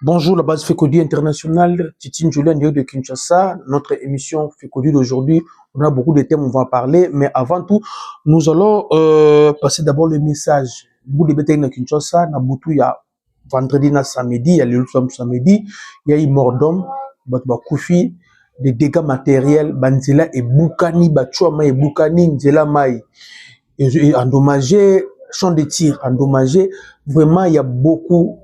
Bonjour, la base FECODI internationale, Titine Julien de Kinshasa. Notre émission FECODI d'aujourd'hui, on a beaucoup de thèmes, on va en parler. Mais avant tout, nous allons passer d'abord le message. Vous les bêtes de Kinshasa, Nabutu, il y a vendredi, na samedi, il y a le samedi, il y a eu mort d'homme, Koufi, des dégâts matériels, Banzela et Boukani, Bachuama et Boukani, Nzela Mai, et endommagé, champ de tir endommagé. Vraiment, il y a beaucoup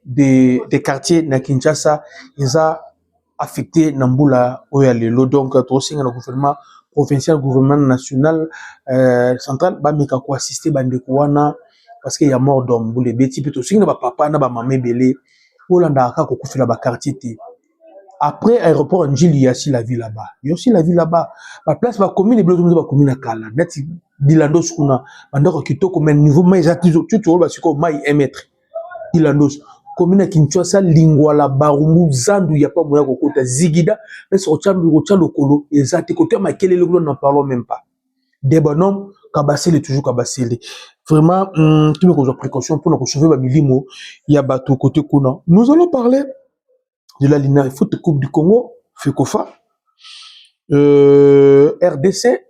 des quartiers na Kinshasa, ils ont affecté Nambula Oyalelo. Donc, aussi, le gouvernement provincial, gouvernement national, central, bah, mais quoi assister Bandekouana, parce qu'il y a mort d'homme, boule bêtis, plutôt, si n'a pas papa, n'a pas maman belé, Olanda, kako fait là-bas quartier. Après aéroport Njili, il y a aussi la ville là-bas. Il y a aussi la ville là-bas. La place, la commune, les blocs, la commune à Kala. Net, Dilandos, qu'on a, pendant que tu as niveau, mais tu vois, c'est comme maï 1 mètre. Dilandos. Commune à Kinshasa, Lingwala, Barumu, Zandu, il n'y a pas moyen qu'on compte Zigida, mais c'est au le colo, et ça, t'es côté, mais quel est le n'en parlons même pas. Des bonhommes, Kabassele, toujours Kabassele. Vraiment, tu me poses précaution pour nous sauver, Milimo, il y a bateau côté Kuna. Nous allons parler de la Lina Foot Coupe du Congo, FECOFA, RDC,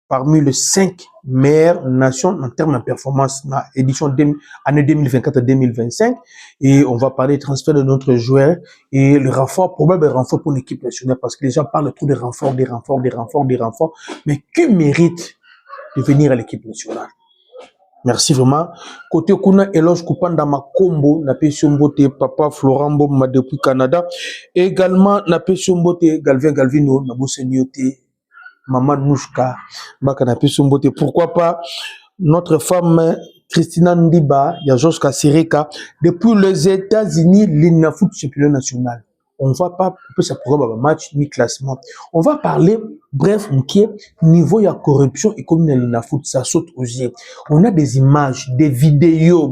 parmi les 5 meilleures nations en termes de performance dans l'édition année 2024-2025. Et on va parler du transfert de notre joueur et le renfort, probable renfort pour l'équipe nationale, parce que les gens parlent trop de renforts, des renforts. Mais qui mérite de venir à l'équipe nationale? Merci vraiment. Côté Kuna Eloge Kupanda Makombo, na Mbote, Papa Florent Mboma depuis Canada. Également, na Mbote, Galvino, na Boseniote, Maman Nouchka, Baka na Mbote. Pourquoi pas notre femme Christina Ndiba, Yajoska Sereka, depuis les États-Unis, l'INA Foot Championnat National. On va pas ça programme match ni classement. On va parler bref qui niveau il y a corruption et comme l'INA Foot ça saute aux yeux. On a des images, des vidéos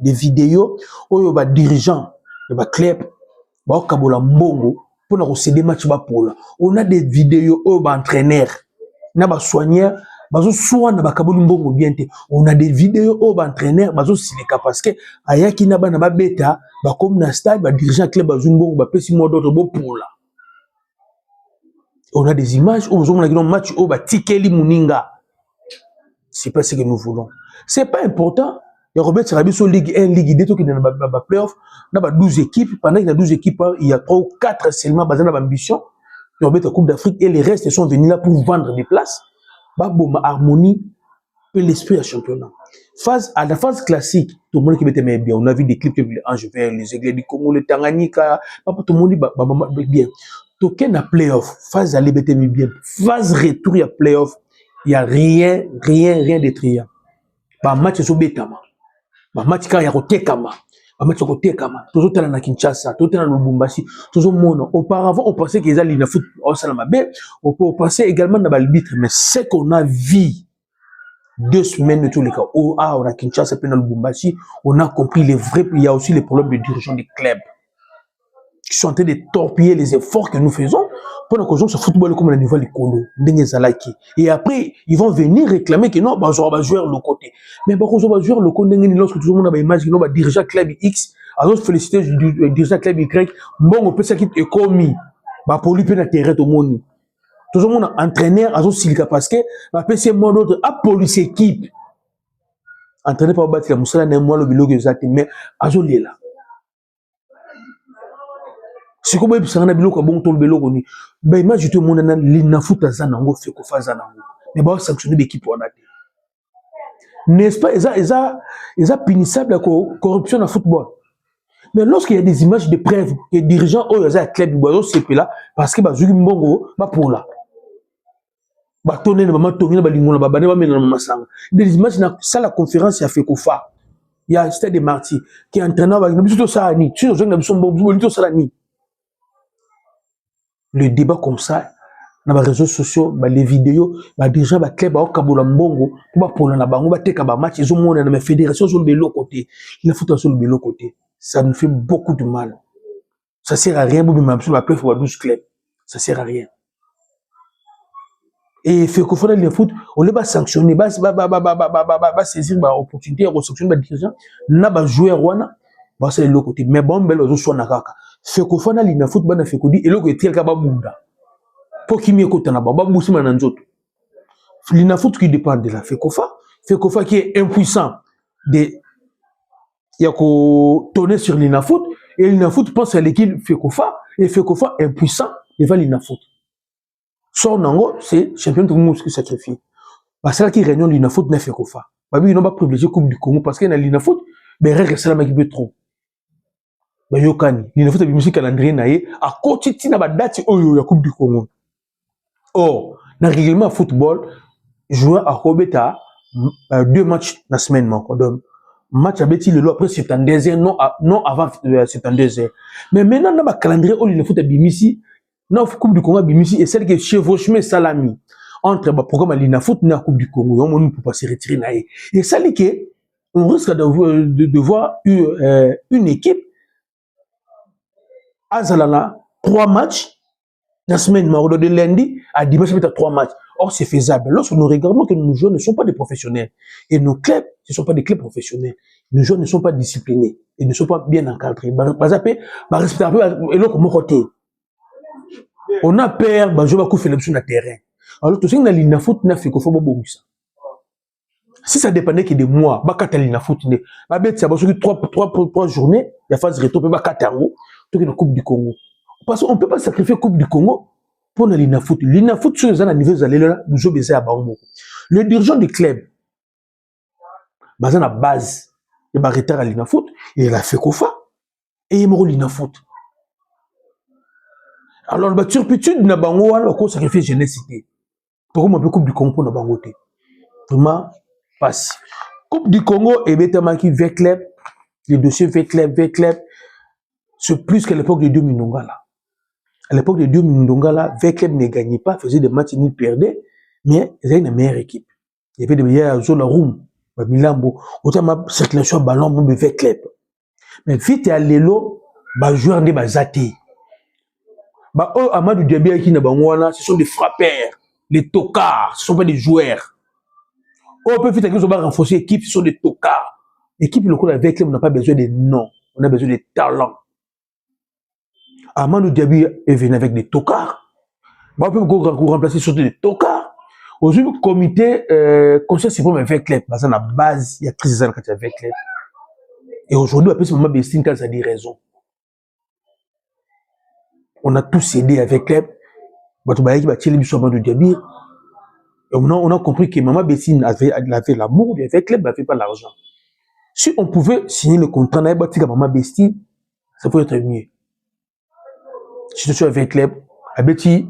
des vidéos où il y a des dirigeants, il y a des clubs, ba kabola mbongo pour na céder match ba pola. On a des vidéos où il y a des entraîneurs, na ba soigneurs bazo soana bakaboli mbongo bien te. On a des vidéos où entraîneur bazo silika parce que ayaki na bana ba beta ba comme na stade ba dirigeant club bazo mbongo ba pesi mo d'autre bo pola. On a des images où on a un match où ba tikeli muninga. C'est pas ce que nous voulons. C'est pas important. Il y a Robert Sarabiso Ligue 1, Ligue 2 qui dans ba playoff, na ba 12 équipes, pendant qu'il y a 12 équipes, il y a 3 ou 4 seulement basées dans l'ambition. Il y a Robert Coupe d'Afrique et les restes sont venus là pour vendre des places. Baboma harmonie et l'esprit à championnat. À la phase classique, tout le monde qui m'aimait bien. On a vu des clips comme les Anges Verts, les Aigles du Congo, le Tanganyika. Tout le monde dit bien. Token à playoff, phase à l'ébété bien. Phase retour à playoff, il n'y a rien de triant. Bah match sur Betama. Bah match quand il y a Rotekama. Bah match Rotekama. Toujours dans la Kinshasa, toujours dans le Lubumbashi, toujours mon. Auparavant, on pensait qu'ils allaient le foot au Salamabé. On pensait également dans l'arbitre. Mais ce qu'on a vu 2 semaines de tous les cas, on a Kinshasa, puis dans le Lubumbashi, on a compris les vrais. Il y a aussi les problèmes de dirigeants des clubs qui sont en train de torpiller les efforts que nous faisons pour que nous ce football comme le niveau du Colo. Et après, ils vont venir réclamer que non, on va jouer le côté. Mais on va jouer le côté lorsque tout le monde a imagé que dirigeant club X, alors féliciter le dirigeant club Y, bon, on peut s'acquitter et commis. Pour lui, peut être terre au monde. Tout le monde entraîneur, alors silica parce que, c'est moi d'autre, à police équipe. Entraîneur par battre la moussala, n'est moi le bilo que ça, mais alors là. C'est comme si on a biloko bon tol beloko ni ba image tout monde na lina futa za nango fait ko faza nango mais ba sanctionner l'équipe on a n'est-ce pas ils punissable la corruption dans football mais lorsqu'il y a des images de preuves que dirigeants oh ya club boyo c'est là parce que ba zuki mbongo ba pola ba tourner ba matongi ba lingola ba bane ba mena masanga des images na ça la conférence ya fait ko fa il y a Stade des Martyrs qui est entraîneur ba biso to ça ni tu zo na biso mbongo to ça ni. Le débat comme ça, dans les réseaux sociaux, les vidéos, déjà, les clubs, les Kabola Mbongo, pour la bango, les match, ils ont dans les fédérations sur le côté. Il faut sur le côté. Ça nous fait beaucoup de mal. Ça sert à rien, même sur la play, il faut 12 clubs. Ça sert à rien. Et il faut qu'on le foot, on les va sanctionner, saisir l'opportunité, on sanctionner les dirigeants, on va jouer à Rwanda. bah c'est le côté mais bon bel ozo sona kaka Fekofa na lina foot bana Fekodi eloko etel ka babunda pour qui mieux kota na ba busima na nzoto lina foot qui dépend de la Fekofa qui est impuissant de yako tourner sur lina foot et lina foot pense à l'équipe Fekofa et Fekofa impuissant devant lina foot son nango c'est champion de monde qui sacrifie parce que qui réunion lina foot na Fekofa babi non pas privilégier coupe du Congo parce que na lina foot ben reste la qui peut trop ba yokani lina foot bi musique calendrier na ye a côté na ba date oyo ya coupe du Congo or na règlement football joueur a robeta 2 matchs la semaine donc match à Betty le lot après c'est un désert non avant c'est un désert mais maintenant dans le calendrier on le foot à Bimisi non coupe du Congo Bimisi et celle qui est chevauchement salami entre le programme à l'ina foot na coupe du Congo on ne peut pas se retirer na et ça dit que on risque de voir une équipe azalala 3 matchs la semaine de lundi à dimanche peut-être 3 matchs. Or c'est faisable. Lorsque nous regardons que nos joueurs ne sont pas des professionnels et nos clubs ne sont pas des clubs professionnels, nos joueurs ne sont pas disciplinés et ne sont pas bien encadrés. Par exemple, et l'autre côté, on a peur, je vais couper l'option de terrain. Alors tout ça, on a l'ina foot, on a fait qu'il faut pas ça. Si ça dépendait que de moi, bah quand l'ina foot, bah bête ça, parce que 3 journées, il y a phase retour, bah 4 euros, tout que la Coupe du Congo. Parce qu'on ne peut pas sacrifier la Coupe du Congo pour l'ina foot. L'ina foot, sur les années niveau là, nous avons besoin à Bango. Le dirigeant du club, basé la base, il va arrêter à l'ina foot, il a fait Kofa, et il m'a l'ina foot. Alors, la turpitude n'a Bango, alors qu'on sacrifie jeunesse. Pourquoi on peut Coupe du Congo pour Bango? Vraiment, passe. Coupe du Congo, et bien, marqué V-Club, les dossiers V-Club, c'est plus qu'à l'époque de 2 Minonga là. À l'époque de 2 Mindongala, V-Club ne gagnait pas, faisait des matchs, ils perdaient, mais ils avaient une meilleure équipe. Il y avait des meilleurs Zola Room, Milambo, autant ma circulation ballon, mon V-Club. Mais vite à l'élo, joueur de Bazate. Amadou Diaby qui n'a pas ce sont des frappeurs, les tocards, ce ne sont pas des joueurs. On peut vite renforcer l'équipe, ce sont des tocards. L'équipe, le coup, avec club, on n'a pas besoin de noms, on a besoin de talents. Amadou Diaby est venu avec des tocards. On peut remplacer surtout des tocards. Aujourd'hui, le comité conseil suprême avec club, parce que la base, il y a 13 ans quand il y a avec club. Et aujourd'hui, après ce moment, Bestine, quand ça a des raisons. On a tous aidé avec club. On a compris que Maman Bestine avait l'amour avec club, elle n'avait pas l'argent. Si on pouvait signer le contrat, Maman Bestine, ça pourrait être mieux. Si tu es avec club, vite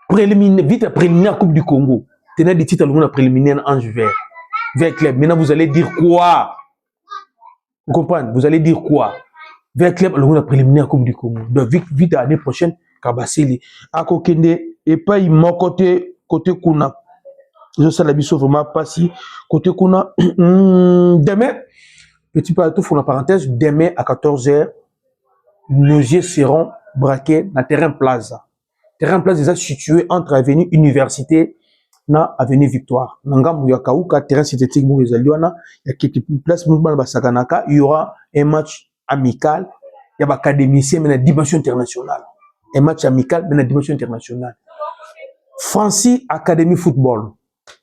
préliminaire Coupe du Congo. Tenez des titres à préliminaire en juillet. Avec club. Maintenant, vous allez dire quoi? Vous comprenez? Vous allez dire quoi? Avec club, le préliminaire Coupe du Congo. Donc, vite l'année prochaine, Kabasili. À Kokende, et pas mon côté Kuna. Je sais la biso vraiment pas si. Côté Kuna, demain, petit peu tout, pour la parenthèse, demain à 14h, nos yeux seront braqués dans Terrain Plaza. Terrain Plaza est situé entre Avenue Université na Avenue Victoire. Nangamu ya Kauka, terrain synthétique, il y aura un match amical, il y a académicien, mais la dimension internationale. Un match amical, mais la dimension internationale. Francis Académie Football.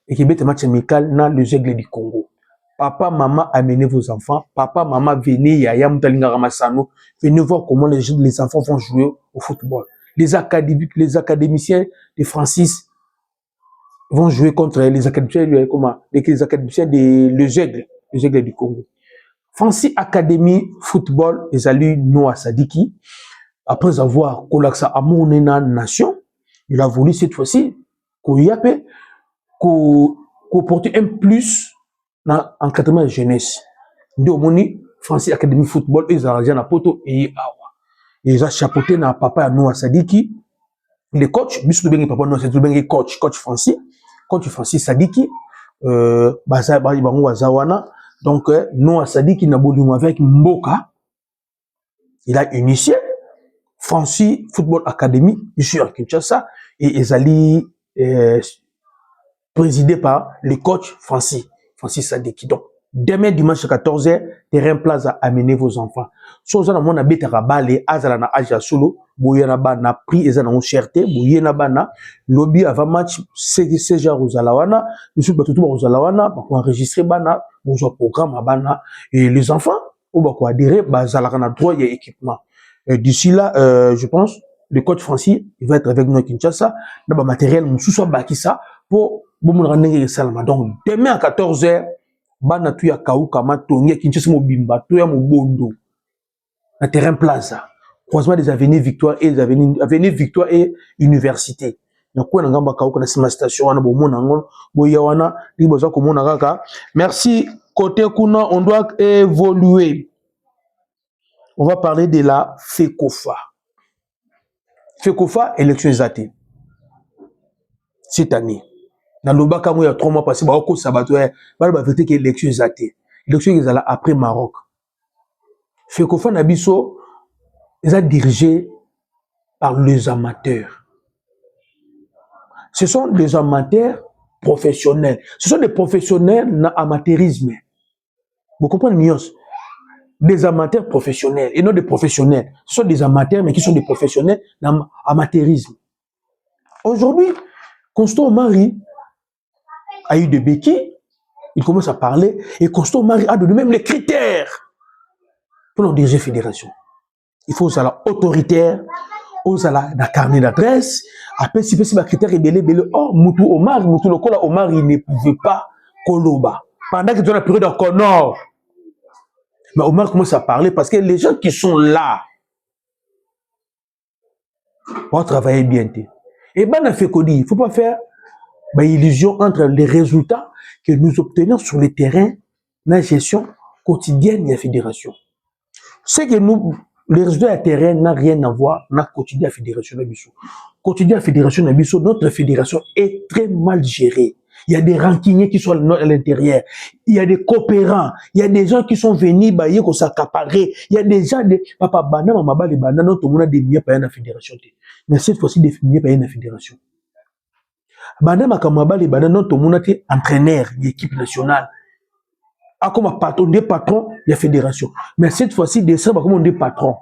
Et qui est un match amical dans le Aigle du Congo. Papa, maman, amenez vos enfants. Papa, maman, venez, Yaya Mutalinga Ramassano. Venez voir comment les enfants vont jouer au football. Les académiciens de Francis vont jouer contre les académiciens de l'Aigle du Congo. Francis Académie Football, les alliés Noah Sadiki, après avoir collacé à mon nation, il a voulu cette fois-ci qu'on porte un plus dans l'encadrement de jeunesse. Donc, Francis Académie Football, ils ont arrangé na poto et ils ont chapeauté na papa Noah Sadiki, le coach, bisou bien papa Noah Sadiki, coach Francis Sadiki, donc Noah Sadiki n'a pas avec Mboka, il a initié Francis Football Academy ici à Kinshasa et ils allaient présidé par le coach Francis Sadiki. Donc Demain, dimanche 14h, terrain plaza, amenez vos enfants. Si vous avez un bête à balé, azala na aja solo, bouyana bana, prix et zana cherté, bouyana bana, lobby avant match, c'est genre aux alawana, nous sommes tout aux alawana, pour enregistrer bana, bonjour programme à bana, et les enfants, ou bah quoi adhérer, bah zalakana droit, il y a équipement. D'ici là, je pense, le coach Francis, il va être avec nous à Kinshasa, dans le matériel, nous sous bakisa, pour, bon, nous rendre salama. Donc, demain à 14h, bana tu ya kauka matongi Kinshasa mobimba to ya mobondo na terrain plaza croisement des avenues Victoire et des avenues Victoire et Université na kwa na ngamba kauka na sima station wana bomona ngolo boya wana liboza komona kaka. Merci. Côté kuna on doit évoluer, on va parler de la FECOFA. FECOFA élection exatée cette année. Dans le bac, il y a 3 mois passés, il y a sabato, il y a vérité que l'élection est atteinte. L'élection est après Maroc. FECOFA Nabiso est dirigé par les amateurs. Ce sont des amateurs professionnels. Ce sont des professionnels dans l'amateurisme. Vous comprenez, nuance? Des amateurs professionnels et non des professionnels. Ce sont des amateurs, mais qui sont des professionnels dans l'amateurisme. Aujourd'hui, Constant Marie a eu des béquilles, il commence à parler, et Constant Marie a donné même les critères pour nous diriger fédération. Il faut aux autoritaire, aux la carnet d'adresse, après si les critères est belé, oh, Moutou Omar, Moutou Lokola Omar, il ne pouvait pas Koloba. Pendant que tu as la période encore nord. Mais Omar commence à parler parce que les gens qui sont là vont travailler bien. Et ben, on a fait il ne faut pas faire illusion entre les résultats que nous obtenons sur le terrain, la gestion quotidienne de la fédération. C'est que nous, les résultats du terrain n'ont rien à voir avec le quotidien de la fédération Nabiso. Quotidien de la fédération Nabiso, notre fédération est très mal gérée. Il y a des rancuniers qui sont à l'intérieur. Il y a des coopérants. Il y a des gens qui sont venus bailler qu'on s'accaparer. Il y a des gens de papa bana mama les bana non tout le monde a des miens payés dans la fédération. Mais cette fois-ci des miens payés dans la fédération. Bana makamaba les bana non tout le monde a été entraîneur de l'équipe nationale. A comme patron des patrons de la fédération. Mais cette fois-ci des serveurs comme des patrons.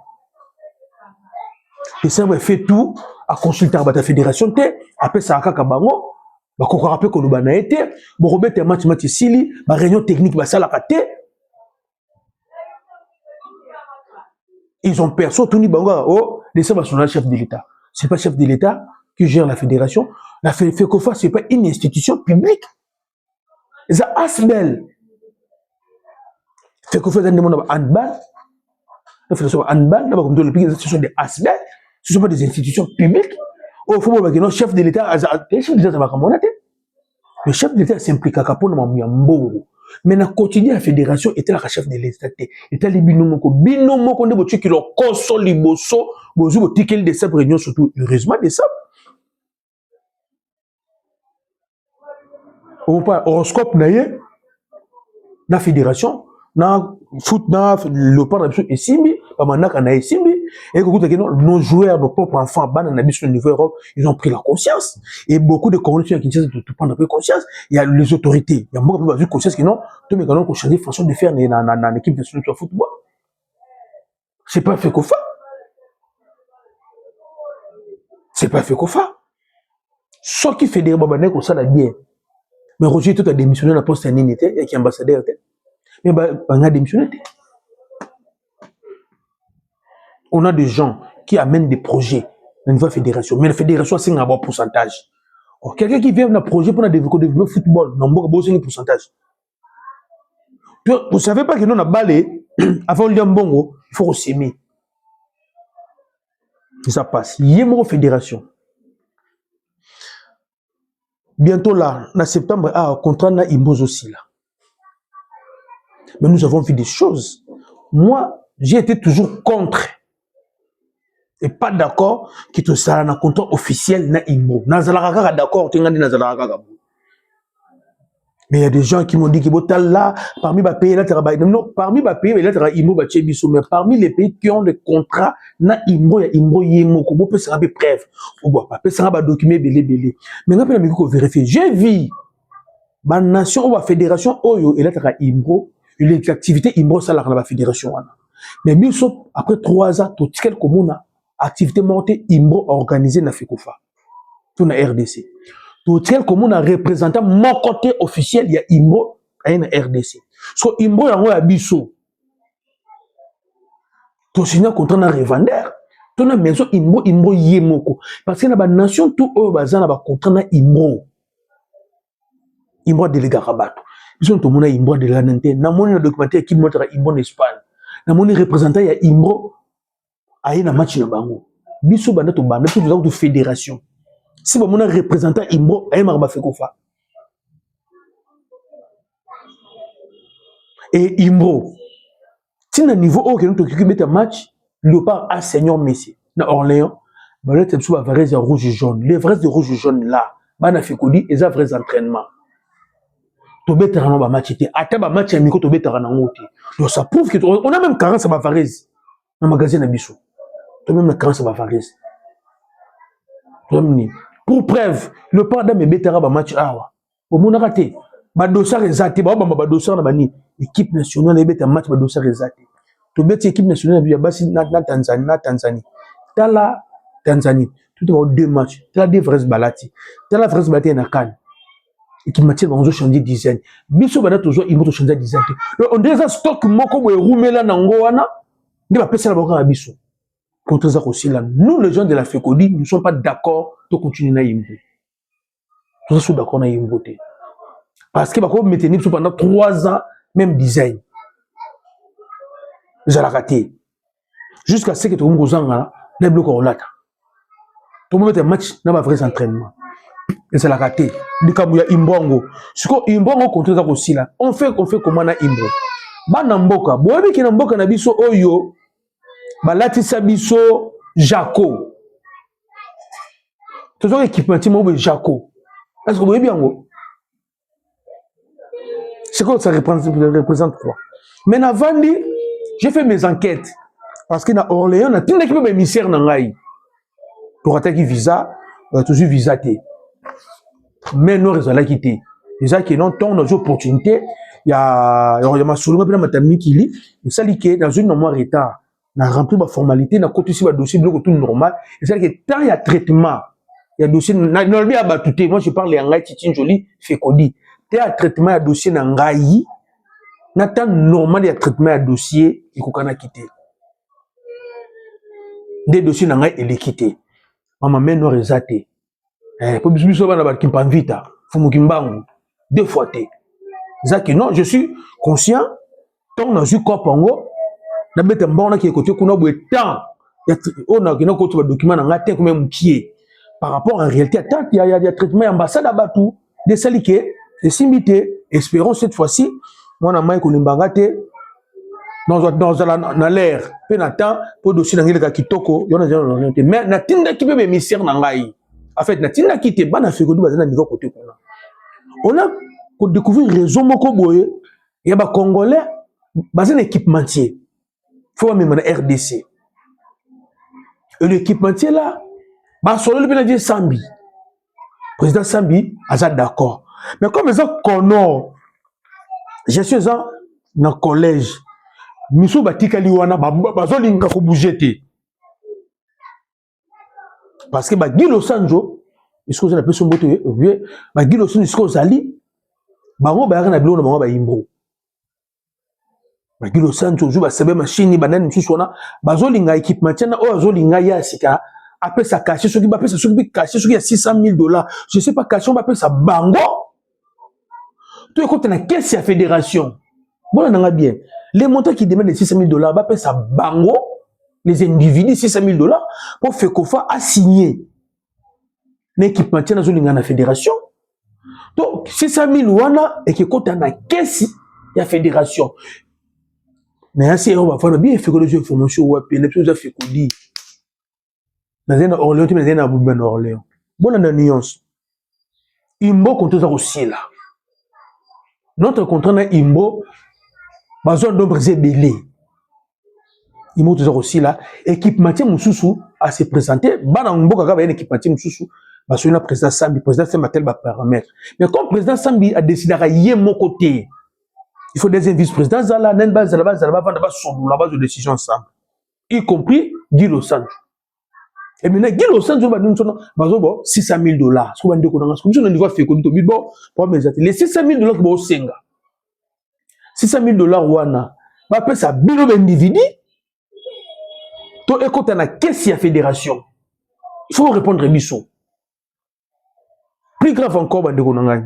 Les serveurs fait tout à consulter la fédération. Après ça a kabango. Bah, qu'on rappelle que nous avons été, bon, Robert match sili, bah, réunion technique, bah, ça l'a raté. Ils ont perçu, tout le monde, oh, les chef de l'État. C'est pas le chef de l'État qui gère la fédération. La FECOFA, c'est pas une institution publique. C'est un asbel. FECOFA, c'est un monde handball. La fédération handball, ce sont des asbel. Ce ne sont pas des institutions publiques. Au fond, le chef de l'État, le chef de l'État s'implique à Capone Mbongo. Mais dans le quotidien, la fédération était la chef de l'État. Était les binomoko. Binomoko, on dit que le console liboso, bozo, ticket de cette réunion, surtout, heureusement, de ça. On parle horoscope, naïe, la fédération, na foot, na le parle et simbi, pas manaka na simbi. Et que nos joueurs, nos propres enfants, au niveau Europe, ils ont pris la conscience. Et beaucoup de Congolais qui disent de prendre un peu conscience. Il y a les autorités. Il y a beaucoup de conscience qui non, tous mes canons ont changé de façon de faire dans l'équipe nationale de football. C'est pas FECOFA. C'est pas FECOFA. Ce qui fait des babanais comme ça, la bien. Mais Roger, tout a démissionné dans la poste et qui est ambassadeur. Mais on a démissionné. On a des gens qui amènent des projets dans une fédération. Mais la fédération, c'est un bon pourcentage. Quelqu'un qui vient dans un projet pour développer le football, on a un pourcentage. Vous ne savez pas que nous, on a balé, avant le Diambongo, il faut s'aimer. Et ça passe. Il y a une fédération. Bientôt là, en septembre, contrat na Imboz aussi là. Mais nous avons vu des choses. Moi, j'ai été toujours contre. Et pas d'accord que tu sois un contrat officiel na Imbo. Nazalaka d'accord, tu as dit Nazalaka. Mais il y a des gens qui m'ont dit que là, parmi les pays, non, parmi les pays, mais parmi les pays qui ont le contrat, na Imbo, il y a Imbo, Yemo, Kobo, peut se rappeler preuve. Ou pas, peut se rappeler document, belé. Mais on a vérifié. J'ai vu, ma nation ou ma fédération, Oyo, et là, Imbo, les activités Imbro ça la fédération mais biso après 3 ans tout quel comme activité montée Imbro organisée na Fekofa tout na RDC tout quel comme on a représentant mon côté officiel il y a Imbro à na RDC so Imbro yango ya biso to signer contrat na revendeur to na maison Imbro yemoko parce que na ba nation tout eux bazana ba contrat na Imbro délégué rabato biso to mona Imbro délégué nante na moni na documentaire qui montre Imbro en Espagne na moni représentant ya Imbro aye na match na bango biso banda to toute fédération si ba mona représentant Imbro aye marba Fekofa et Imbro tina niveau au que nous t'occuper match Léopard à Seigneur Messi na Orléans ba le tebso ba varese rouge et jaune les vrais de rouge et jaune là bana Fekodi et ça vrais entraînement to betara ba match était ata ba match ya miko to betara na ngoti donc ça prouve que on a même carence ba varese na magasin na biso to même la carence ba varese pour preuve le pardon me betara ba match awa au mona raté ba dossard exacté ba dossard na bani équipe nationale beta match ba dossard exacté to beti équipe nationale ya basi na Tanzanie tala Tanzanie tout est 2 matchs tala des vrais balati tala vrais balati na CAN équipe matière on changer design biso bana toujours il faut changer design on déjà stock moko boye rumela na ngo wana ndi ba pesa la boka biso contre ça aussi là nous les gens de la Fekodi nous sommes pas d'accord de continuer na Imbo nous sommes d'accord na Imbo parce que ba ko maintenir pendant 3 ans même design j'ai raté jusqu'à ce que tout le monde zanga na bloc on lata tout le monde match na ba vrai entraînement et c'est la raté du kabuya Imbongo siko Imbongo contre ça aussi là on fait comment na Imbo bana mboka boyebi ki na mboka na biso oyo balatisa biso Jaco toujours équipement mo Jaco est-ce que vous voyez bien ngo c'est quoi ça représente quoi mais avant j'ai fait mes enquêtes parce que na Orléans na tinda ki be émissaire na ngai to rataki visa toujours visa té mais non rezala quitté déjà que non ton nos opportunités il y a ma solo pe na matami kili ça li que dans une mois retard na rempli ma formalité na côté si ba dossier bloc tout normal et c'est que tant il y a traitement il y a dossier na bien abatouté moi je parle en ngai Titine Jolie Fekodi il y a traitement ya dossier na ngai na temps normal il y a traitement ya dossier il ko kana quitter des dossiers na ngai il est quitté mama mais non rezaté pour biso bana ba kimpamvita fumu kimbangu 2 fois té zaki non je suis conscient tant na ju kopango na bete mbona ki côté kuna boye temps on a kina ko to document na ngate comme mukie par rapport en réalité tant il y a traitement ambassade à Batou de salike et simité espérons cette fois-ci moi na mai ko limbanga té dans l'air pe na temps pour dossier na ngile kitoko yona mais na tinda ki be émissaire na ngai en fait na tinda ki té bana Fekodi bazana niveau côté kuna on a découvert raison moko boye ya ba congolais bazana équipementier faut même na RDC et l'équipementier là ba solo le bien Sambi président Sambi aza d'accord mais comme ça kono je suis dans collège miso batikali wana bazolinga ko bouger parce que ba Guilo Sanjo est-ce que vous avez pu son boté ba Guilo Sanjo est-ce que vous allez bango ba na bilo na bango ba Imbro ba Guilo Sanjo ju ba sebe machine ba nani msusu wana bazolinga équipement tiana o azolinga ya sika après ça cacher ce qui ba pesa ce qui cacher ce qui a $600,000 je sais pas cacher on va appeler ça bango tout écoute na caisse ya fédération bon on a bien les montants qui demandent $600,000 ba appeler ça bango les individus $600,000 pour Fekofa a signé l'équipement tiana zolinga na fédération donc $600,000 wana et qui compte na caisse ya fédération mais ainsi on va faire bien Fekodi de information ou appeler les choses à Fekodi dans un Orléans tu dans un Boubou Orléans bonne nuance Imbo contre ça aussi là notre contrat na Imbo bazon d'ombre zébélé Imbo toujours aussi là équipement mususu à se présenter bana mboka ka ba équipement mususu parce que le président Sambi a tel paramètre mais comme président Sambi a décidé à y mon côté Il faut deuxième vice-président, Zala, Nenba, Zalaba, Zalaba, Vandaba, sur la base de décision ensemble. Y compris Guy Losange. Et maintenant, Guy Losange, $600 000. Ce qu'on va dire, c'est qu'on va faire comme tout. Les $600 000 que vous avez, $600 000, wana. Va appeler ça bilo d'individu. To écoute na caisse ya fédération. Il faut répondre à biso. Plus grave encore, bande konangani.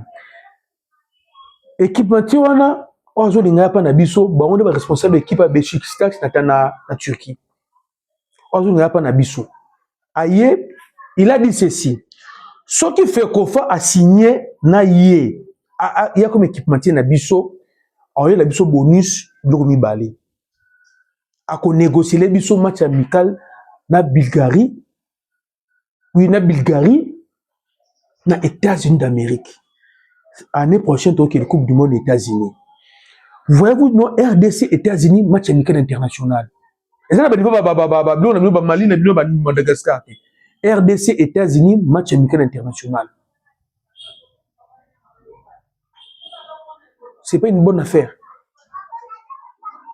Équipement wana, ozo linga pa na biso, ba on est responsable équipe à Beşiktaş na Turquie. Ozo linga pa na biso. Aye, il a dit ceci. Ce qui fait Kofa a signé na yé. Il y a comme équipement na biso, aye la biso bonus biloko mibale. Ako négocier les biso match amical na Bulgarie. Oui, na Bulgarie, na États-Unis d'Amérique. Année prochaine, donc, le Coupe du Monde États-Unis. Voyez-vous, non, RDC, États-Unis, match amical international. Et ça, Mali, Madagascar. RDC, États-Unis, match amical international. C'est pas une bonne affaire.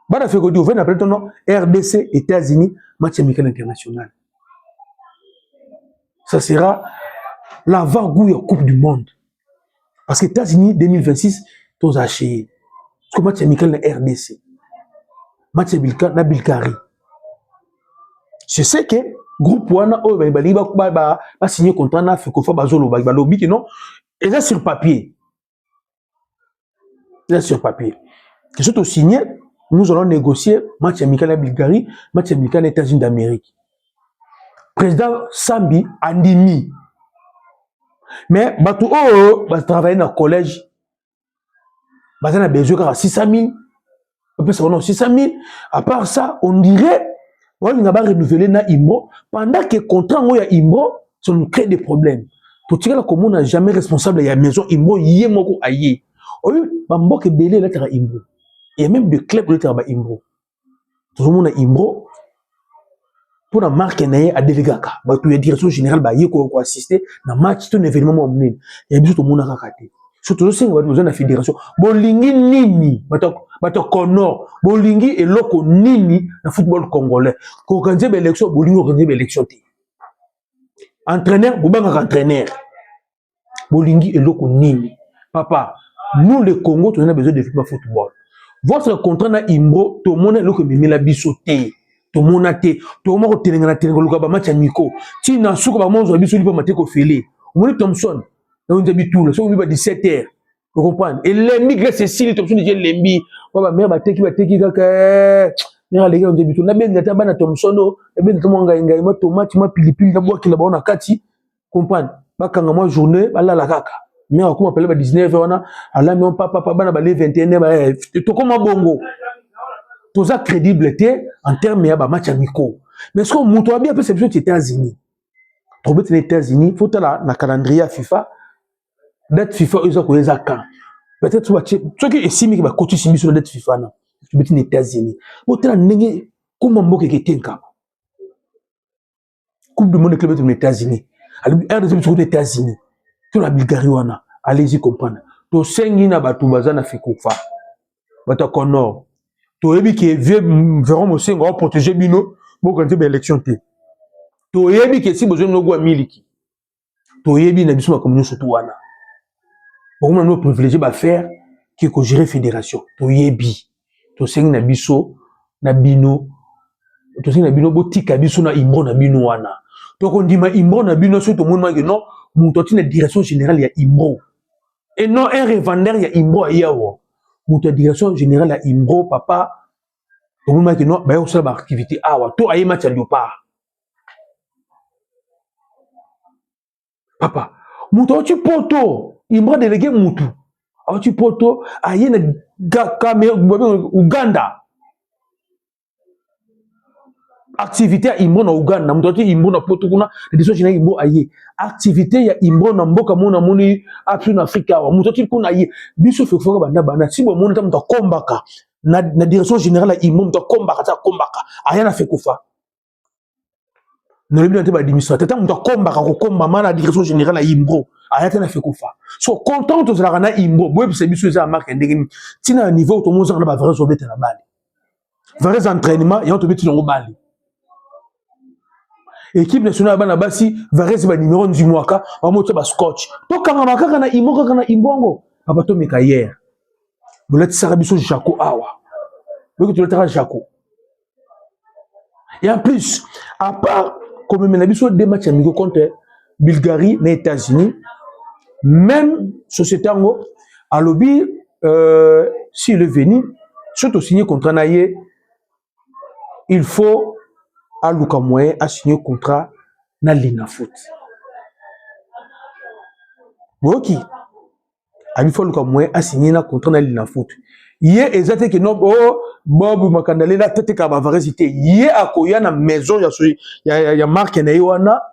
Bonne affaire que vous appelez ton nom, RDC, États-Unis, match amical international. Ça sera l'avant-goût de la Coupe du Monde. Parce que les États-Unis 2026, tous achetés. Parce que match amical na RDC. Match amical na Bulgarie. Je sais que groupe wana va signer contrat na Fekofa bazolo ba lobby que non. Et là sur papier. Là sur papier. Que surtout signé, nous allons négocier match amical na Bulgarie, match amical na États-Unis d'Amérique. Président Sambi andimi. Mais batou va travailler dans le collège. Bazana a besoin de 600 000. On 600 000. À part ça, on dirait on va renouveler na Imbro. Pendant que le contrat est Imbro, ça nous crée des problèmes. Pour tirer la commune n'a jamais responsable de la maison Imbro, yé moko aye. Bambo ke belé là tera Imbro. Il y a même des clubs de tera Imbro. Tout le monde a Imbro. Pour la marque à Delegaka, la direction générale va assister à un match, tout un événement. Il y a tout le monde à raconter. Surtout, si on a besoin de la fédération. Bolingi nini, bato kono, bolingi et loko nini, le football congolais. Quand on organise l'élection, bolingi organise l'élection. Entraîneur, boubanga entraîneur. Bolingi et loko nini. Papa, nous le Congo, on a besoin de football. Votre contrat na Imbro, tout le monde a loko mimi la bisoté. To monate to mo ko telenga na telenga luka ba match amiko ti na suko ba monzo biso lipa mateko fele omoni Thompson na on jabi tout so bi ba 17h vous comprenez et les migrer Cécile Thompson je lembi ba mère ba teki kaka mère les gars on jabi tout na benga ta bana Thompson no e benga to monga ngai ma tomate ma pilipili na boki la ba na kati comprendre ba kanga moi journée ba la kaka mère ko m'appeler ba 19h wana ala mi on papa bana ba le 21h ba to koma bongo tous a crédibilité en termes de match amicaux. Mais ce qu'on montre bien, c'est les États-Unis. Pour les États-Unis, il faut que la calendrier FIFA, date FIFA, ils ont quand. Peut-être ceux qui estiment qu'ils vont continuer sur la date FIFA, tu les États-Unis. Pour que la comment on peut quitter un Coupe du monde de club des États-Unis. Alors, les États-Unis, tout la Bulgarie, allez-y comprendre. Tout cinq na batu bazana fikufa. Bata konor. Toyebi qui verront aussi on va protéger bino pour quand il élection té. Toyebi qui si besoin no gwa miliki. Toyebi na biso ma communauté surtout wana. Pour moi nous privilégier ba faire qui ko gérer fédération. Toyebi. To sengi na biso na bino. To sengi na bino botika biso na Imbro na bino wana. To ko ndima Imbro na bino surtout monde ma que non, mon toti na direction générale ya Imbro. Et non un revendeur ya Imbro yawo. Pour la direction générale à Imbro, papa, tout le monde qui non, bah, on sait l'activité. Ah, ouais, tout aïe match à Léopard. Papa, moutou, tu poto, Imbro délégué moutou. Ah, tu poto, aïe, na Uganda. Activité à Imbro na Uganda, moutou, Imbro na poto, kuna, la direction générale Imbro aïe. Activité à Imbro na Mboka, mona, moni, absolument Africa, moutou, tu kuna aïe. Biso fait que bana, si bon, mon tam ta kombaka. Na direction générale à Imbro, ta kombaka, ta kombaka. Aïe, na fait koufa. Na lebi na te ba administrateur, ta kombaka, ko komba, ma na direction générale à Imbro. ayata na Fekofa. So content to la rana imbo, boy c'est biso za marque ndenge tina niveau to moza na ba vrais obete na bali. Vrais entraînement et on te beti no bali. Équipe nationale bana basi vrais ba numéro du mwaka, ba moto ba scotch. To kanga makaka na imbo kaka na imbongo. Papa to meka hier. Bolati sara biso Jaco awa. Donc tu le tera Jaco. Et en plus, à part comme on a vu des matchs amicaux contre Bulgarie, les États-Unis, même société ango, à lobby, s'il est venu, surtout signer contrat naïe, il faut à Luka Moyen à signer contrat na Lina Foot. Ok, il faut Luka Moyen à signer un contrat na Lina Foot. Hier, exactement que non, oh, Bob Makandale, la tête est à vérité. Hier, à Koya, na maison, il y a marque Naïwana.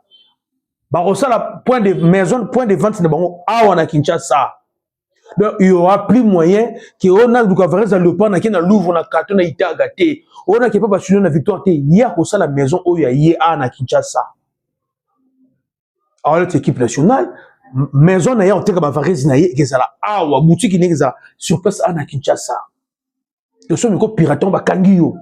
Barossa, la point de maison, point de vente, c'est bon, ah, on a Kinshasa. Donc, il y aura plus moyen qu'on a le Gavres à le pan, on a Louvre, on a carton, on a Ita gâté. On a qui pas basculer la victoire. Hier, pour ça, la maison, où il y a hier, à Kinshasa. Alors, cette équipe nationale, maison na ya oteka ba varese na ye kezala awa boutique ni kezala sur place à Kinshasa. Le son ko piraton ba kangi yo.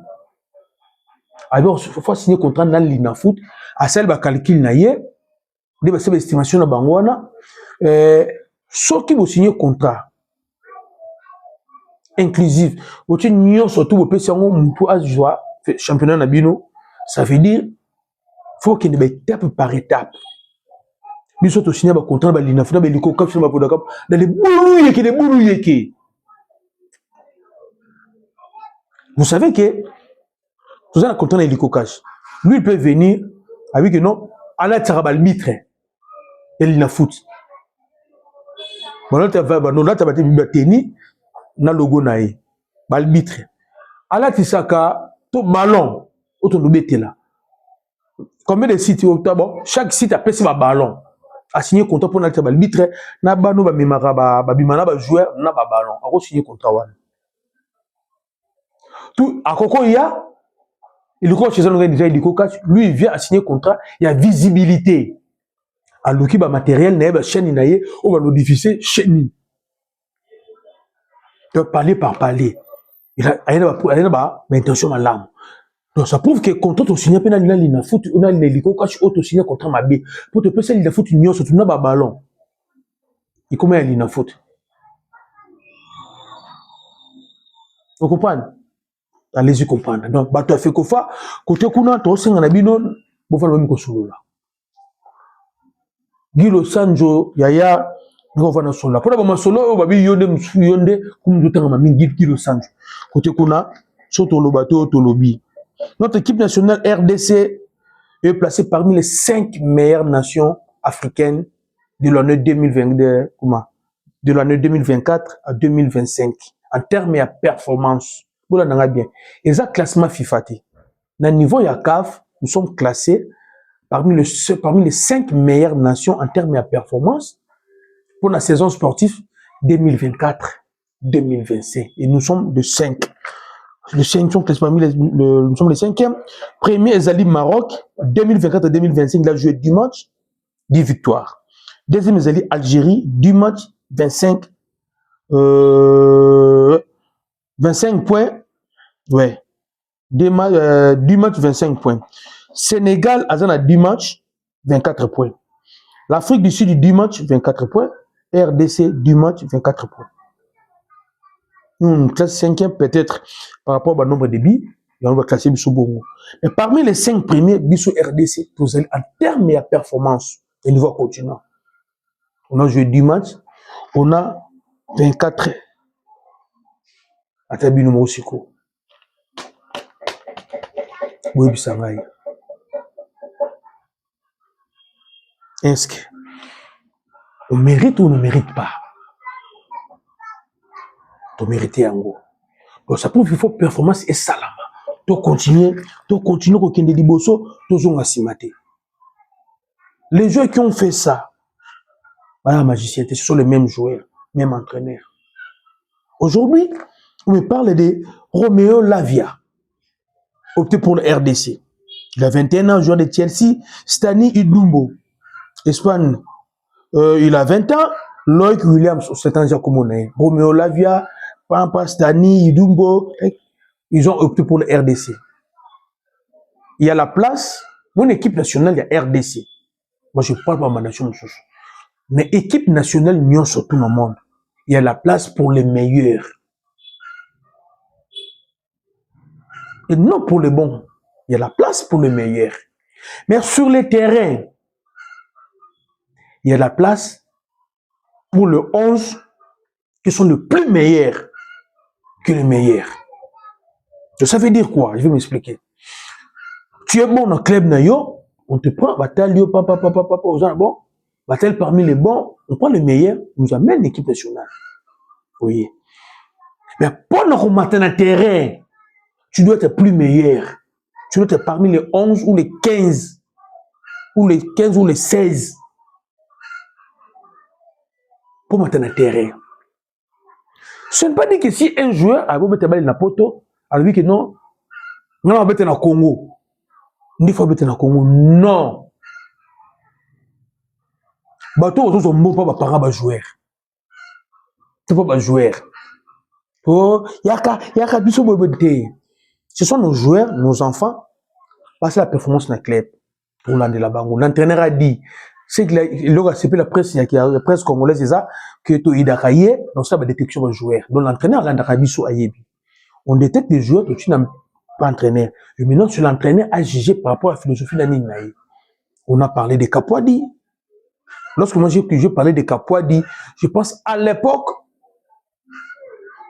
Alors faut signer contrat na Lina Foot à celle ba calcul na ye de ba estimation na bango wana soki bo signer contrat inclusif oti nyo surtout bo pesi yango mutu azwa championnat na bino, ça veut dire faut qu'il y ait étape par étape. Nous sommes signé un contrat avec l'INAF, dans les boulouillés. Vous savez que vous avez un contrat avec l'ICOCAS. Lui, il peut venir avec non, à la Tarabalmitre et l'INAFoot. Bon, là, tu vas tenir na logo nae, balbitre. À la Tisaka, tout ballon, autour de là. Combien de sites au tabou? Chaque site a placé un ballon. A signé contrat pour notre arbitre na ba no ba memara ba bimana ba joueur na ba ballon a signé contrat wana tout à koko ya il coach chez nous déjà il coach lui il vient à signer contrat il y a visibilité à l'ouki ba matériel na ba chaîne na ye ou ba no diffuser chaîne de parler par parler il a ba intention malam. Donc ça prouve que quand on signe pas na Lina Foot on a l'hélico cash auto signer contrat mabé pour te passer Lina Foot union surtout na ba ballon et comment est Lina Foot vous comprenez allez-y comprendre donc bato fait kofa côté kuna to senga na bino bo fa lomi ko solola Gilo Sanjo yaya ngo va na solola pour ba solo ba bi yonde comme d'autant ma mingi Gilo Sanjo côté kuna soto lo bato to lobi. Notre équipe nationale RDC est placée parmi les 5 meilleures nations africaines de l'année 2022, de l'année 2024 à 2025 en termes de performance. Vous l'avez bien. Et ça classement FIFA. Dans le niveau CAF, nous sommes classés parmi les 5 meilleures nations en termes de performance pour la saison sportive 2024-2025. Et nous sommes de 5. Les 5 sont classés parmi nous sommes les 5e. Premier Ezali Maroc, 2024-2025, il a joué 10 matchs, 10 victoires. Deuxième Ezali Algérie, 10 matchs, 25 points. Ouais. 10 matchs, 25 points. Sénégal, a 10 matchs, 24 points. L'Afrique du Sud, 10 matchs, 24 points. RDC, 10 matchs, 24 points. Classe 5e peut-être par rapport au nombre de billes, on va classer Bissou Bongo. Mais parmi les 5 premiers, Bissou RDC, en termes de performance au niveau continent, on a joué 10 matchs, on a 24 à Tabi numéro Siko. Oui, Bissangaï. Est-ce qu'on mérite ou on ne mérite pas? Tu mérites un go. Donc ça prouve qu'il faut performance et salama. Tu continues au Kende Liboso, tu as simate. Les joueurs qui ont fait ça, voilà, magicien, ce sont les mêmes joueurs, même entraîneurs. Aujourd'hui, on me parle de Roméo Lavia, opté pour le RDC. Il a 21 ans, joueur de Chelsea, Stani Idumbo, Espagne. il a 20 ans. Loïc Williams, c'est un Giacomoné. Romeo Lavia, Pampa, Stani, Idumbo, ils ont opté pour le RDC. Il y a la place, mon équipe nationale, il y a RDC. Moi, je ne parle pas de ma nation, mais équipe nationale, union sur tout le monde. Il y a la place pour les meilleurs. Et non pour les bons. Il y a la place pour les meilleurs. Mais sur les terrains, il y a la place pour les 11 qui sont les plus meilleurs que les meilleurs. Ça veut dire quoi? Je vais m'expliquer. Tu es bon dans le club Nayo, on te prend, bataille, bon, bataille parmi les bons, on prend les meilleurs, on nous amène l'équipe nationale. Oui. Mais pendant qu'on matin dans le terrain, tu dois être plus meilleur. Tu dois être parmi les 11 ou les 15, ou les 15 ou les 16. Pour matin dans le terrain. Ce n'est pas dit que si un joueur a beau mettre la balle dans la poto, alors dit que non, on va mettre dans le Congo. Il faut mettre dans le Congo. Non. Bateau, autres sont bons, pas parents, joueurs. C'est pas joueur. Oh, ce sont nos joueurs, nos enfants, passer la performance dans le club. Pour l'entraîneur a dit, c'est que la presse, la presse congolaise, c'est ça, que tu es d'accord, donc ça va détection de joueurs. Donc l'entraîneur, on détecte des joueurs, tu n'as pas entraîneur. Et maintenant, sur l'entraîneur a jugé par rapport à la philosophie de l'année. On a parlé de Kapouadi. Lorsque moi j'ai parlé de Kapouadi, je pense à l'époque,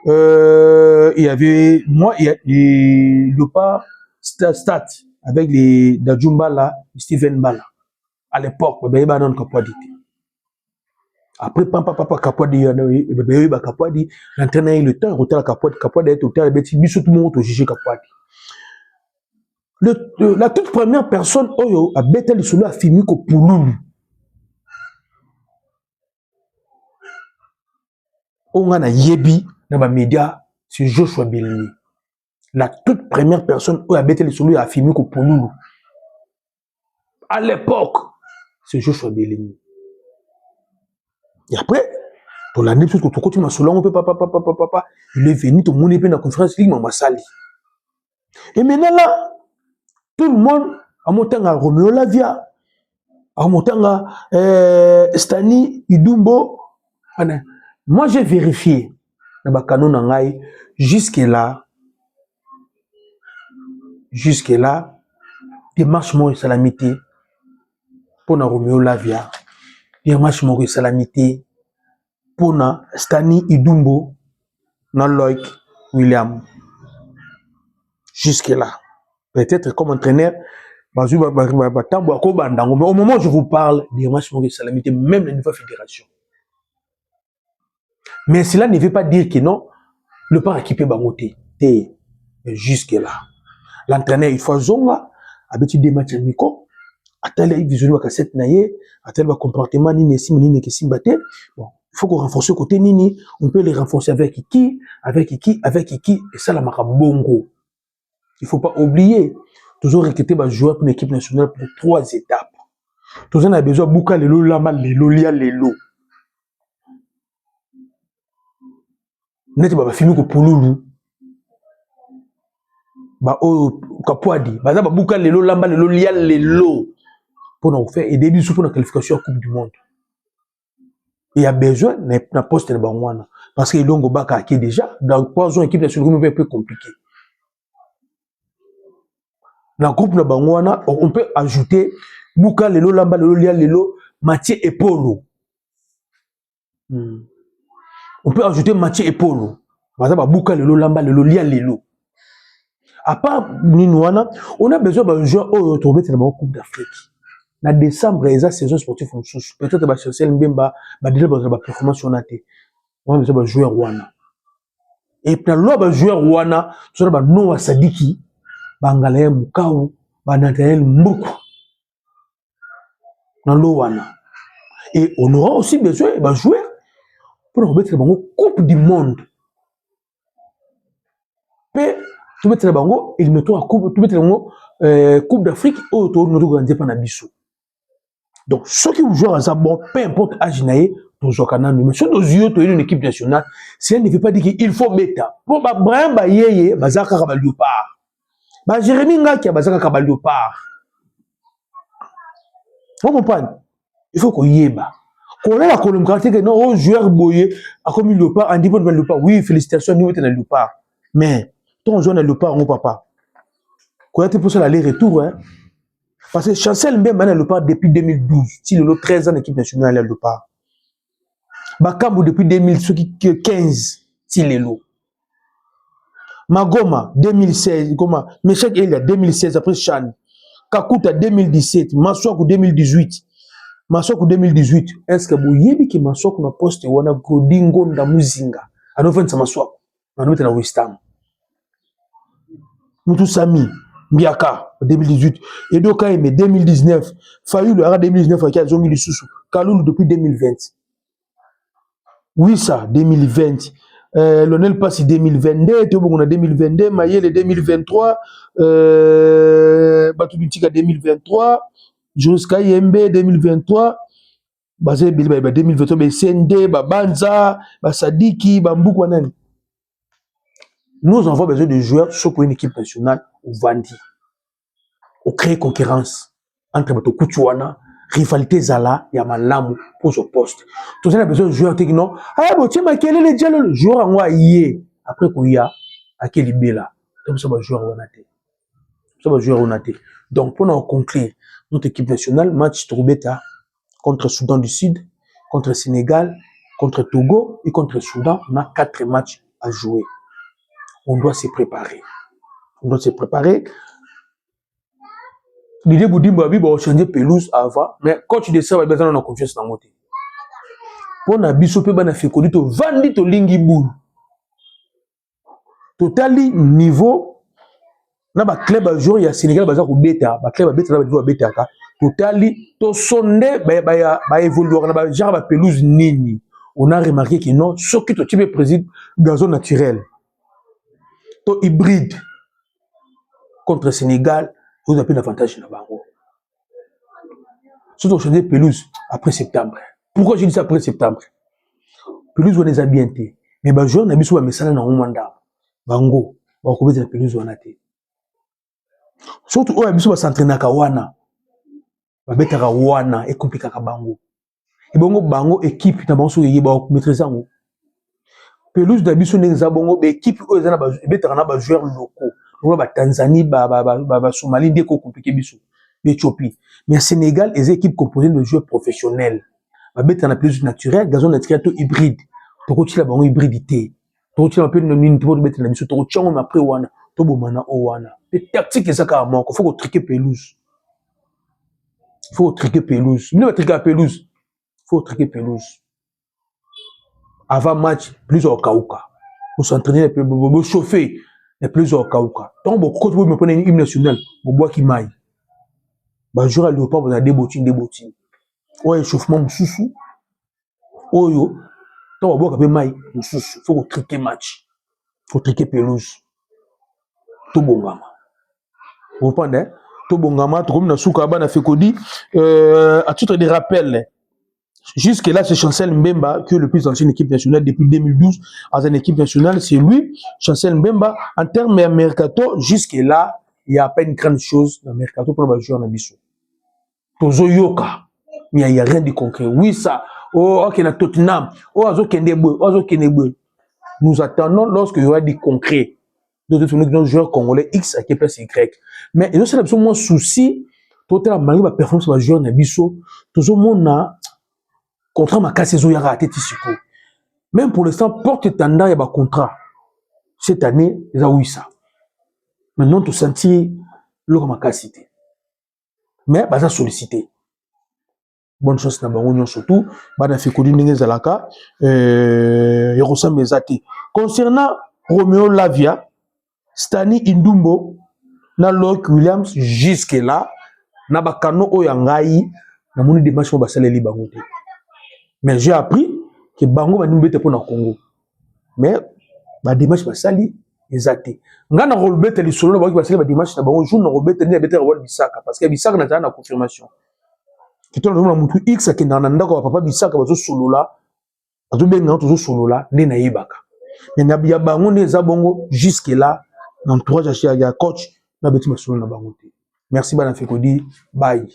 il y avait, moi, il y a le pas Stat avec les Dajumba là, Steven Bala. À l'époque, il y avait un Kapouadi. Après, papa Kapouadi, l'entraîneur a eu le temps, il a Kapouadi est au terrain, il a tout le monde jugé Kapouadi. La toute première personne, Oyo, a bêté le solo, a filmé que Pouloulou. On a Yebi, dans les médias, c'est Joshua Bellini. La toute première personne qui a bêté le solo, a filmé que Pouloulou. À l'époque, c'est Joshua Bellini. Et après, pour l'année, tout le continue à solo, on peut papa, il est venu, tout le monde est venu dans la conférence, il m'a sali. Et maintenant là, tout le monde, à mon temps, à Romeo Lavia, à mon temps, à Stani, Idumbo. Moi, j'ai vérifié dans le canon, jusque-là, des marches morts et salamité pour Romeo Lavia, des marches morts et salamité pour Stani, Idumbo, Loïc William. Jusque-là. Peut-être comme entraîneur, mais au moment où je vous parle, des matchs de salamité, même le niveau fédération. Mais cela ne veut pas dire que non, le pas équipé Bangoté. Mais jusque-là. L'entraîneur, il faut zonga, avec des matchs amicaux, attendre il visualise la cassette naïe, attendre le comportement ni si ni que si batté. Bon, il faut qu'on renforce le côté nini, on peut les renforcer avec qui, et ça la marabongo. Il ne faut pas oublier, toujours recruter des joueurs pour l'équipe nationale pour 3 étapes. Toujours on a besoin de Bouka Lelo, Lama Lelo, Lia Lelo. N'est-ce pas fini que Pouloulou. Bah oh Kapouadi. Bah ça Bouka Lelo, Lama Lelo, Lia Lelo. Pour nous faire aider du pour la qualification à la Coupe du Monde. Il y a besoin d'un poste de Bangwana. Parce que Longo Baka qui est déjà dans 3 ans équipe nationale un peu compliqué. Dans le groupe de Bangwana, on peut ajouter Bouka Lelo, Lamba Lelo, Lia Lelo, Mathieu et Polo. On peut ajouter Mathieu et Polo. Par exemple, Bouka Lelo, Lamba Lelo, Lia Lelo. À part Ninouana, on a besoin d'un joueur retrouvé dans la Coupe d'Afrique. En décembre, il y a saison sportive. Peut-être que Chelsea Mbemba va déjà avoir une performance sur la télé. On a besoin d'un joueur Wana. Et puis, dans le joueur Wana, tu as Noah Sadiki. Bangalaya Mukau, Banatael Mboukou. Dans l'Owana. Et on aura aussi besoin de jouer pour remettre la Coupe du Monde. Puis, tu mets la bango, il met la Coupe, tu mets la Coupe d'Afrique, ou tu mets la Coupe d'Afrique. Donc, ceux qui jouent à bon, peu importe âge naïe, mais ceux qui jouent une équipe nationale, ça ne veut pas dire qu'il faut bêta. Pour Brahim Bayeye, Bazaka Kabalyopar. Jérémy Ngaki, Bazaka Kabalyopar. Vous comprenez? Il faut qu'on y ait. Quand on a la colombe, que non, joueur boyé, a comme il le pas, en dépend de Léopard. Oui, félicitations, nous, on est dans le Léopard. Mais, ton joueur dans le Léopard, mon papa. Quand on a pour ça l'aller-retour, hein. Parce que Chancel Mbemba est dans le Léopard depuis 2012. Si le 13 ans d'équipe nationale est le Léopard. Bakambu depuis 2015. Si le lot. Magoma, 2016. Comment? Meshek Elia, 2016, après Chan. Kakuta, 2017. Maswaku, 2018. Masoko 2018, est-ce que vous avez que Masoko na poste wana Godingo nda Muzinga? A nous faire Masoko. Na nous na West Ham. Mutu Sami, Miaka 2018, Edo Kaime 2019, Fayulu ara 2019 qui a zongi le Soussou, Kaloulou depuis 2020. Wissa 2020, Lionel Passi 2022, Tobongo 2022, Mayele 2023, Batubitika 2023. Jusqu'à Yembe 2023, basé 2023, Sende, Banza, Sadiki, Bambou, nous avons besoin de joueurs sur une équipe nationale ou Vandi. On crée concurrence entre les Kouchouana, rivalité Zala, Yamalamu pour ce poste. Tout ça, on a besoin de joueurs techniques. Ah, bon, tiens, quel est le dialogue? Le joueur en moi, yé. Après, Kouya, à quel est là? Comme ça, joueur on a été. Ça va jouer on a été. Donc, pour nous conclure, notre équipe nationale, match Tourubeta contre Soudan du Sud, contre Sénégal, contre Togo et contre Soudan. On a 4 matchs à jouer. On doit se préparer. On doit se préparer. L'idée vous dit, on changer pelouse avant, mais quand tu décides, on a besoin de confiance dans le côté. Pour nous, on a fait qu'on dit, vandi to lingi boule. Totali niveau. Na ba club a joué ya Sénégal baza ko beta ba club a beta na ba beta ka totali to sonde ba évoluer na ba genre ba pelouse nini on a remarqué que non ce qui to type préside gazon naturel to hybride contre Sénégal vous avez un avantage na bango surtout changer pelouse après septembre. Pourquoi je dis ça après septembre? Pelouse on les a bien té mais ba joueur na biso ba mesana na ngomanda bango ba ko beta pelouse on a té. Surtout oya biso basentraînaka wana babetaka wana ekomplikaka bango ebongo bango équipe na bango so yeba maîtriser ngo pelouse da biso ndenge za bongo ba équipe oyo za na betaka na ba joueurs locaux ngolo ba Tanzanie ba Somalie ndeko compliqué biso Éthiopie mais Sénégal les équipes composées de joueurs professionnels babetaka na pelouse naturelle gazon naturel to hybride to ko tila bango hybridité to tila pe no nini to betaka na biso to tchango après wana to bomana o wana. Les tactiques, c'est ça carrément. Il faut triquer pelouse. Il faut triquer pelouse. Il faut triquer pelouse. Il faut triquer pelouse. Avant match, plus au Kaouka. Pour s'entraîner, pour chauffer, plus au Kaouka. Donc, quand vous me prenez une hymne nationale, vous bois qui maille. Bah, je vais pas vous avez des bottines. Ouais, échauffement, sous. Oh yo. Donc, vous bois qui maille, sous. Il faut triquer match. Il faut triquer pelouse. Tout bon, gamin. Vous comprenez? Tout bon gamin, tout comme dans Soukaba, na Fekodi, à titre de rappel, jusque là, c'est Chancel Mbemba qui est le plus ancien équipe nationale depuis 2012. Dans une équipe nationale, c'est lui, Chancel Mbemba. En termes de mercato, jusque là, il n'y a pas une grande chose dans le mercato pour le joueur en Abisso. Tozo Yoka, mais il n'y a rien de concret. Oui, ça, oh, ok, na Tottenham, oh, Azo Kendebwe, oh, Azo Kendebwe. Nous attendons lorsqu'il y aura du concret. D'autres joueurs congolais X à qui place Y. Mais il y a aussi un souci, total malgré la performance de la joueur Nabiso, tout le monde a contrat ma casse saison yara raté tisiko. Même pour l'instant porte tendance il y a un contrat. Cette année, ils ont eu ça. Maintenant tout sentir leur ma casse cité. Mais bah ça sollicité. Bonne chance na bango surtout, bah na fait coding ndenge zalaka Yerosa Mezati. Concernant Romeo Lavia, Stani Indumbo, na Locke Williams, jusque là, na bakano oyangai, na moni démarche pour basaleli bango te. Mais j'ai appris que bango va nous mettre pour na Congo. Mais ba démarche basali ezate. Nga na Robert li solo ba basali ba démarche na bango jour na Robert ni abeta wa Bisaka parce que Bisaka na tana confirmation. kitolo na mutu X akenda na ndako papa bisaka bazo solola azobenga tozo solola nde na yebaka mais ya bango nde eza bongo jusque là dans entourage ya coach na beti masolo na bango te merci bana fekodi bye.